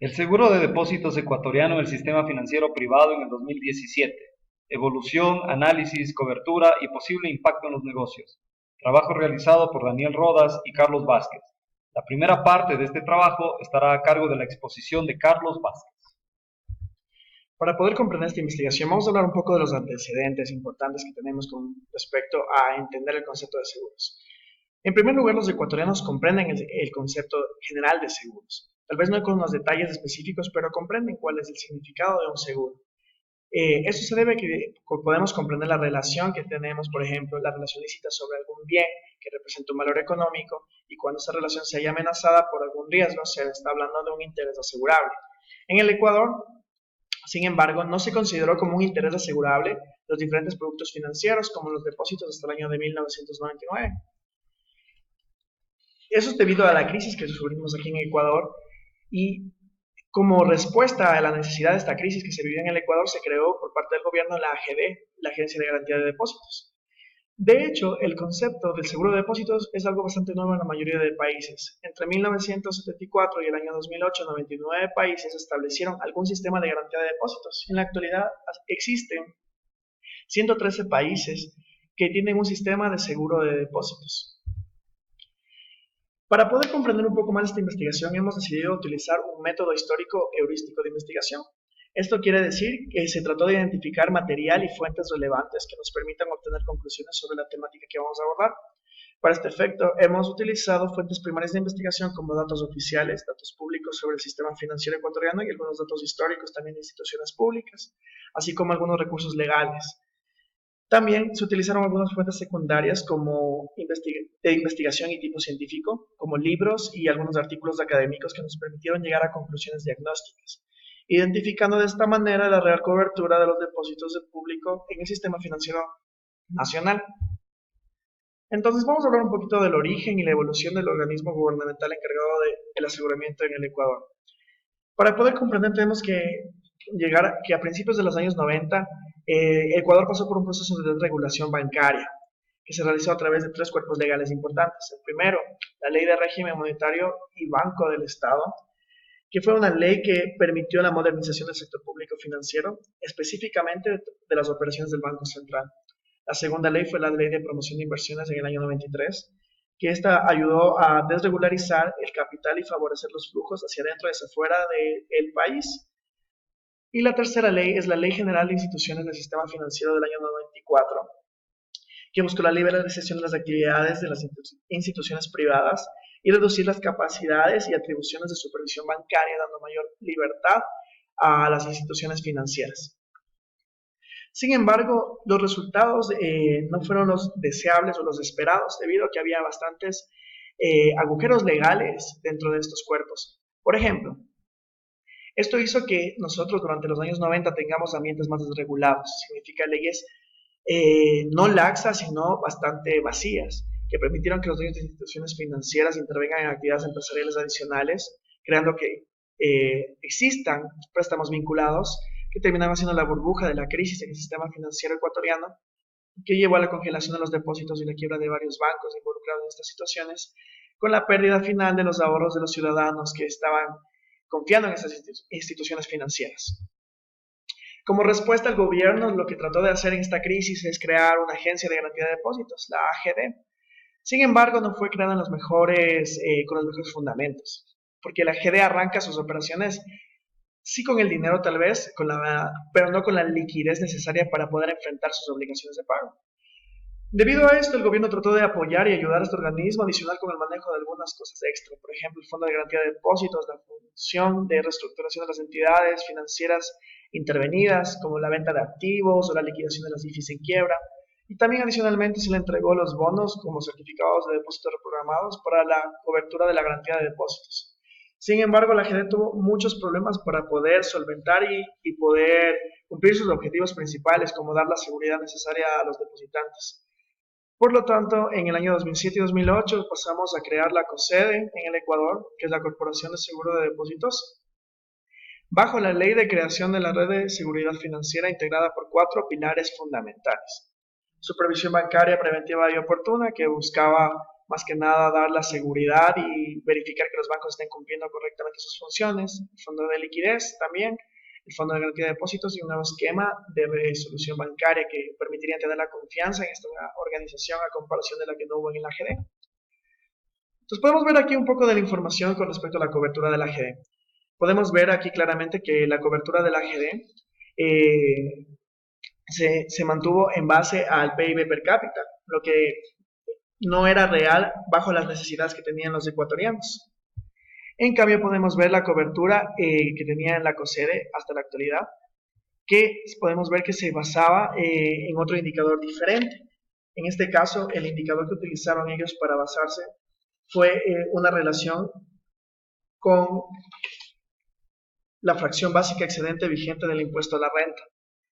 El seguro de depósitos ecuatoriano en el sistema financiero privado en el 2017. Evolución, análisis, cobertura y posible impacto en los negocios. Trabajo realizado por Daniel Rodas y Carlos Vázquez. La primera parte de este trabajo estará a cargo de la exposición de Carlos Vázquez. Para poder comprender esta investigación, vamos a hablar un poco de los antecedentes importantes que tenemos con respecto a entender el concepto de seguros. En primer lugar, los ecuatorianos comprenden el concepto general de seguros. Tal vez no con los detalles específicos, pero comprenden cuál es el significado de un seguro. Esto se debe a que podemos comprender la relación que tenemos, por ejemplo, la relación lícita sobre algún bien que representa un valor económico, y cuando esa relación se haya amenazada por algún riesgo, se está hablando de un interés asegurable. En el Ecuador, sin embargo, no se consideró como un interés asegurable los diferentes productos financieros, como los depósitos hasta el año de 1999. Eso es debido a la crisis que sufrimos aquí en Ecuador, y como respuesta a la necesidad de esta crisis que se vivió en el Ecuador, se creó por parte del gobierno la AGD, la Agencia de Garantía de Depósitos. De hecho, el concepto del seguro de depósitos es algo bastante nuevo en la mayoría de países. Entre 1974 y el año 2008, 99 países establecieron algún sistema de garantía de depósitos. En la actualidad existen 113 países que tienen un sistema de seguro de depósitos. Para poder comprender un poco más esta investigación, hemos decidido utilizar un método histórico heurístico de investigación. Esto quiere decir que se trató de identificar material y fuentes relevantes que nos permitan obtener conclusiones sobre la temática que vamos a abordar. Para este efecto, hemos utilizado fuentes primarias de investigación como datos oficiales, datos públicos sobre el sistema financiero ecuatoriano y algunos datos históricos también de instituciones públicas, así como algunos recursos legales. También se utilizaron algunas fuentes secundarias como de investigación y tipo científico, como libros y algunos artículos académicos que nos permitieron llegar a conclusiones diagnósticas, identificando de esta manera la real cobertura de los depósitos del público en el sistema financiero nacional. Entonces vamos a hablar un poquito del origen y la evolución del organismo gubernamental encargado del aseguramiento en el Ecuador. Para poder comprender tenemos que llegar a que a principios de los años 90, Ecuador pasó por un proceso de desregulación bancaria que se realizó a través de tres cuerpos legales importantes. El primero, la Ley de Régimen Monetario y Banco del Estado, que fue una ley que permitió la modernización del sector público financiero, específicamente de las operaciones del Banco Central. La segunda ley fue la Ley de Promoción de Inversiones en el año 93, que esta ayudó a desregularizar el capital y favorecer los flujos hacia adentro y hacia afuera del país. Y la tercera ley es la Ley General de Instituciones del Sistema Financiero del año 94, que buscó la liberalización de las actividades de las instituciones privadas y reducir las capacidades y atribuciones de supervisión bancaria, dando mayor libertad a las instituciones financieras. Sin embargo, los resultados no fueron los deseables o los esperados, debido a que había bastantes agujeros legales dentro de estos cuerpos. Por ejemplo, esto hizo que nosotros durante los años 90 tengamos ambientes más desregulados, significa leyes no laxas, sino bastante vacías, que permitieron que los dueños de instituciones financieras intervengan en actividades empresariales adicionales, creando que existan préstamos vinculados que terminaban siendo la burbuja de la crisis en el sistema financiero ecuatoriano, que llevó a la congelación de los depósitos y la quiebra de varios bancos involucrados en estas situaciones, con la pérdida final de los ahorros de los ciudadanos que estaban confiando en estas instituciones financieras. Como respuesta, el gobierno lo que trató de hacer en esta crisis es crear una agencia de garantía de depósitos, la AGD. Sin embargo, no fue creada con los mejores fundamentos, porque la AGD arranca sus operaciones sí con el dinero tal vez, pero no con la liquidez necesaria para poder enfrentar sus obligaciones de pago. Debido a esto, el gobierno trató de apoyar y ayudar a este organismo adicional con el manejo de algunas cosas extra, por ejemplo, el Fondo de Garantía de Depósitos, la función de reestructuración de las entidades financieras intervenidas, como la venta de activos o la liquidación de las IFIs en quiebra, y también adicionalmente se le entregó los bonos como certificados de depósitos reprogramados para la cobertura de la garantía de depósitos. Sin embargo, la AGD tuvo muchos problemas para poder solventar y poder cumplir sus objetivos principales, como dar la seguridad necesaria a los depositantes. Por lo tanto, en el año 2007 y 2008 pasamos a crear la COSEDE en el Ecuador, que es la Corporación de Seguro de Depósitos, bajo la Ley de Creación de la Red de Seguridad Financiera, integrada por 4 pilares fundamentales. Supervisión bancaria preventiva y oportuna, que buscaba más que nada dar la seguridad y verificar que los bancos estén cumpliendo correctamente sus funciones, el fondo de liquidez también, el fondo de garantía de depósitos y un nuevo esquema de resolución bancaria que permitiría tener la confianza en esta organización a comparación de la que no hubo en el AGD. Entonces podemos ver aquí un poco de la información con respecto a la cobertura del AGD. Podemos ver aquí claramente que la cobertura del AGD se mantuvo en base al PIB per cápita, lo que no era real bajo las necesidades que tenían los ecuatorianos. En cambio, podemos ver la cobertura que tenía en la COSEDE hasta la actualidad, que podemos ver que se basaba en otro indicador diferente. En este caso, el indicador que utilizaron ellos para basarse fue una relación con la fracción básica excedente vigente del impuesto a la renta.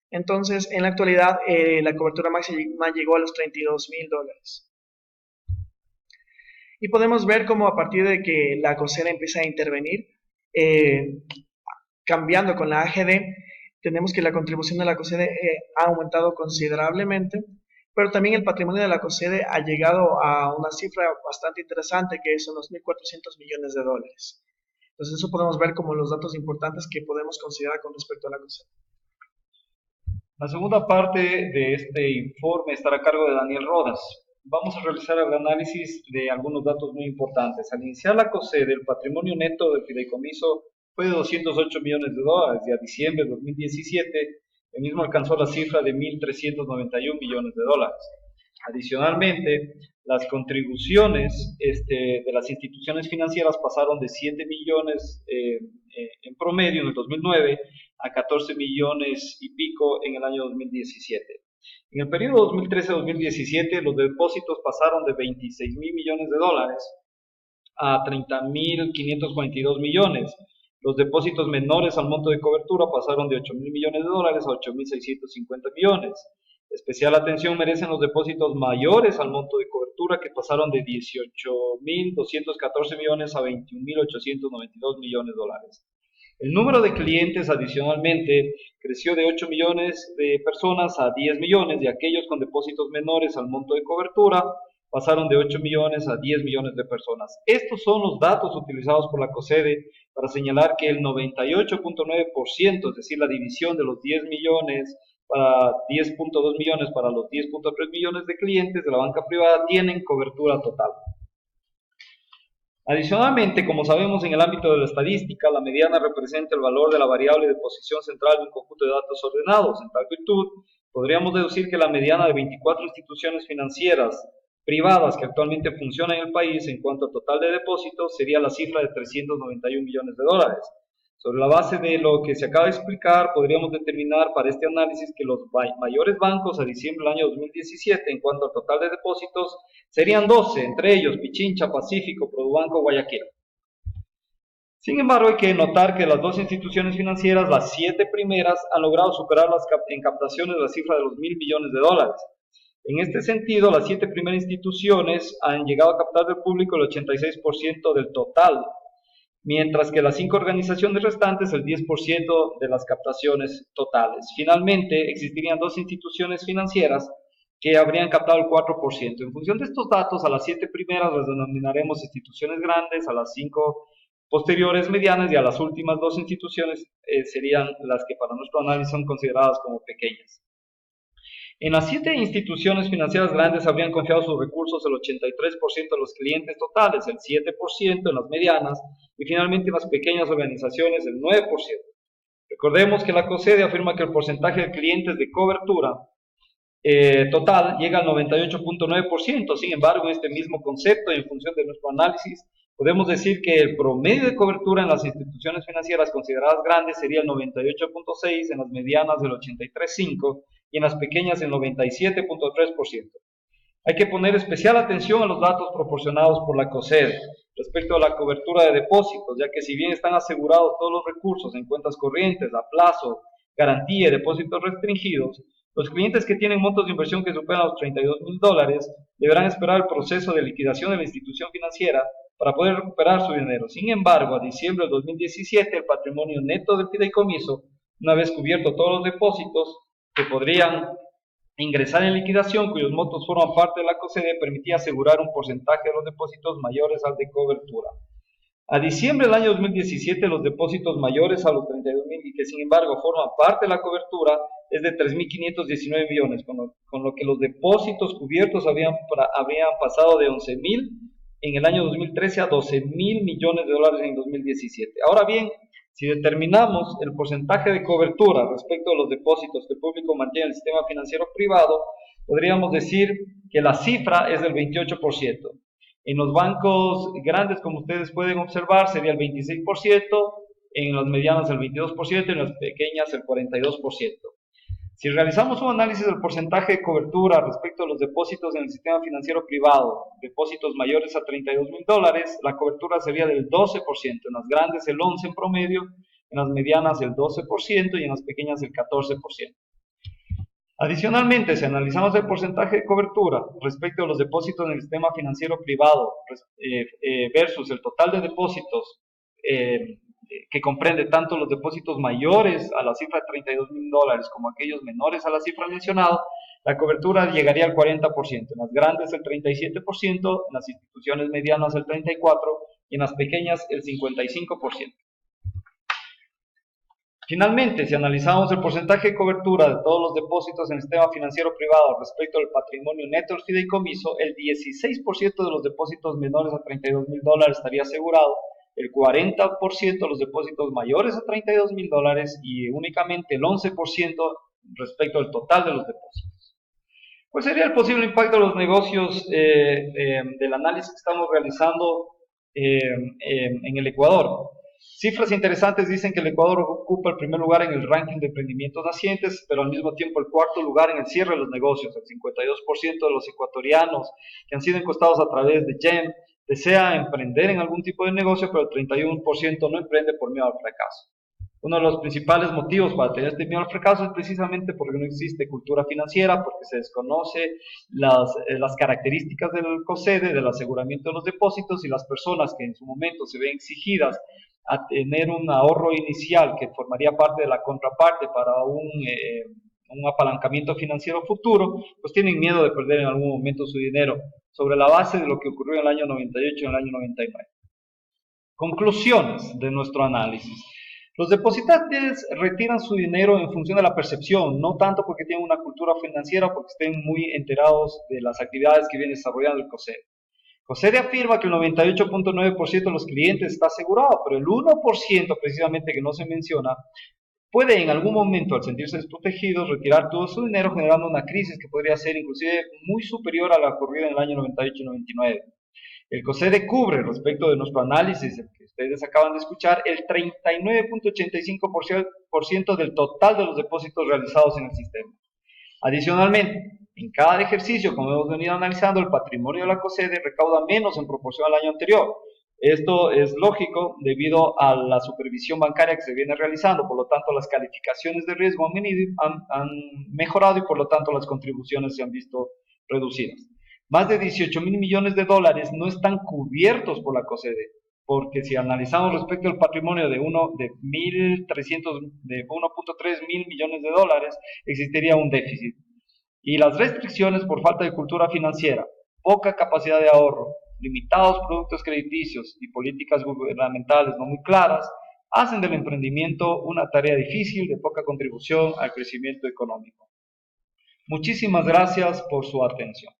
Entonces, en la actualidad, la cobertura máxima llegó a los $32,000. Y podemos ver cómo a partir de que la COSEDE empieza a intervenir, cambiando con la AGD, tenemos que la contribución de la COSEDE ha aumentado considerablemente, pero también el patrimonio de la COSEDE ha llegado a una cifra bastante interesante, que son los $1.400 millones. Entonces eso podemos ver como los datos importantes que podemos considerar con respecto a la COSEDE. La segunda parte de este informe estará a cargo de Daniel Rodas. Vamos a realizar el análisis de algunos datos muy importantes. Al iniciar la COSEDE, el patrimonio neto del fideicomiso fue de $208 millones y a diciembre de 2017 el mismo alcanzó la cifra de $1.391 millones. Adicionalmente, las contribuciones de las instituciones financieras pasaron de 7 millones en promedio en el 2009 a 14 millones y pico en el año 2017. En el periodo 2013-2017, los depósitos pasaron de $26 mil millones a 30.542 millones. Los depósitos menores al monto de cobertura pasaron de $8 mil millones a 8.650 millones. Especial atención merecen los depósitos mayores al monto de cobertura, que pasaron de 18.214 millones a 21.892 millones de dólares. El número de clientes adicionalmente creció de 8 millones de personas a 10 millones, y aquellos con depósitos menores al monto de cobertura pasaron de 8 millones a 10 millones de personas. Estos son los datos utilizados por la COSEDE para señalar que el 98.9%, es decir, la división de los 10 millones para 10.2 millones para los 10.3 millones de clientes de la banca privada, tienen cobertura total. Adicionalmente, como sabemos, en el ámbito de la estadística, la mediana representa el valor de la variable de posición central de un conjunto de datos ordenados. En tal virtud, podríamos deducir que la mediana de 24 instituciones financieras privadas que actualmente funcionan en el país en cuanto al total de depósitos sería la cifra de $391 millones. Sobre la base de lo que se acaba de explicar, podríamos determinar para este análisis que los mayores bancos a diciembre del año 2017 en cuanto al total de depósitos serían 12, entre ellos Pichincha, Pacífico, Produbanco, Guayaquil. Sin embargo, hay que notar que las dos instituciones financieras, las 7 primeras, han logrado superar en captaciones la cifra de los $1.000 millones. En este sentido, las 7 primeras instituciones han llegado a captar del público el 86% del total, mientras que las 5 organizaciones restantes el 10% de las captaciones totales. Finalmente, existirían 2 instituciones financieras que habrían captado el 4%. En función de estos datos, a las 7 primeras las denominaremos instituciones grandes, a las 5 posteriores medianas, y a las últimas 2 instituciones serían las que para nuestro análisis son consideradas como pequeñas. En las 7 instituciones financieras grandes habrían confiado sus recursos el 83% de los clientes totales, el 7% en las medianas y finalmente en las pequeñas organizaciones el 9%. Recordemos que la COSEDE afirma que el porcentaje de clientes de cobertura total llega al 98.9%. Sin embargo, en este mismo concepto y en función de nuestro análisis, podemos decir que el promedio de cobertura en las instituciones financieras consideradas grandes sería el 98.6%, en las medianas el 83.5% y en las pequeñas el 97.3%. Hay que poner especial atención a los datos proporcionados por la COSEDE respecto a la cobertura de depósitos, ya que si bien están asegurados todos los recursos en cuentas corrientes, a plazo, garantía y depósitos restringidos, los clientes que tienen montos de inversión que superan los $32,000 deberán esperar el proceso de liquidación de la institución financiera para poder recuperar su dinero. Sin embargo, a diciembre de 2017, el patrimonio neto del fideicomiso, una vez cubierto todos los depósitos que podrían Ingresar en liquidación, cuyos montos forman parte de la COCEDE, permitía asegurar un porcentaje de los depósitos mayores al de cobertura. A diciembre del año 2017, los depósitos mayores a los 32.000 y que sin embargo forman parte de la cobertura es de 3.519 millones, con lo que los depósitos cubiertos habían pasado de 11.000 en el año 2013 a 12.000 millones de dólares en 2017. Ahora bien, si determinamos el porcentaje de cobertura respecto a los depósitos que el público mantiene en el sistema financiero privado, podríamos decir que la cifra es del 28%. En los bancos grandes, como ustedes pueden observar, sería el 26%, en las medianas el 22% y en las pequeñas el 42%. Si realizamos un análisis del porcentaje de cobertura respecto a los depósitos en el sistema financiero privado, depósitos mayores a 32.000 dólares, la cobertura sería del 12%, en las grandes el 11% en promedio, en las medianas el 12% y en las pequeñas el 14%. Adicionalmente, si analizamos el porcentaje de cobertura respecto a los depósitos en el sistema financiero privado versus el total de depósitos que comprende tanto los depósitos mayores a la cifra de 32.000 dólares como aquellos menores a la cifra mencionada, la cobertura llegaría al 40%, en las grandes el 37%, en las instituciones medianas el 34% y en las pequeñas el 55%. Finalmente, si analizamos el porcentaje de cobertura de todos los depósitos en el sistema financiero privado respecto al patrimonio neto del fideicomiso, el 16% de los depósitos menores a 32.000 dólares estaría asegurado, el 40% de los depósitos mayores a 32.000 dólares y únicamente el 11% respecto al total de los depósitos. ¿Cuál sería el posible impacto de los negocios del análisis que estamos realizando en el Ecuador? Cifras interesantes dicen que el Ecuador ocupa el primer lugar en el ranking de emprendimientos nacientes, pero al mismo tiempo el cuarto lugar en el cierre de los negocios. El 52% de los ecuatorianos que han sido encuestados a través de GEM desea emprender en algún tipo de negocio, pero el 31% no emprende por miedo al fracaso. Uno de los principales motivos para tener este miedo al fracaso es precisamente porque no existe cultura financiera, porque se desconoce las características del COCEDE, del aseguramiento de los depósitos, y las personas que en su momento se ven exigidas a tener un ahorro inicial que formaría parte de la contraparte para un apalancamiento financiero futuro, pues tienen miedo de perder en algún momento su dinero, sobre la base de lo que ocurrió en el año 98 y en el año 99. Conclusiones de nuestro análisis. Los depositantes retiran su dinero en función de la percepción, no tanto porque tienen una cultura financiera o porque estén muy enterados de las actividades que viene desarrollando el COCEDE. COCEDE afirma que el 98.9% de los clientes está asegurado, pero el 1% precisamente que no se menciona puede en algún momento, al sentirse desprotegidos, retirar todo su dinero generando una crisis que podría ser inclusive muy superior a la ocurrida en el año 98 y 99. El COCEDE cubre, respecto de nuestro análisis, el que ustedes acaban de escuchar, el 39.85% del total de los depósitos realizados en el sistema. Adicionalmente, en cada ejercicio, como hemos venido analizando, el patrimonio de la COCEDE recauda menos en proporción al año anterior. Esto es lógico debido a la supervisión bancaria que se viene realizando, por lo tanto las calificaciones de riesgo han mejorado y por lo tanto las contribuciones se han visto reducidas. Más de 18.000 millones de dólares no están cubiertos por la COCEDE, porque si analizamos respecto al patrimonio de 1.3 mil millones de dólares, existiría un déficit. Y las restricciones por falta de cultura financiera, poca capacidad de ahorro, limitados productos crediticios y políticas gubernamentales no muy claras, hacen del emprendimiento una tarea difícil de poca contribución al crecimiento económico. Muchísimas gracias por su atención.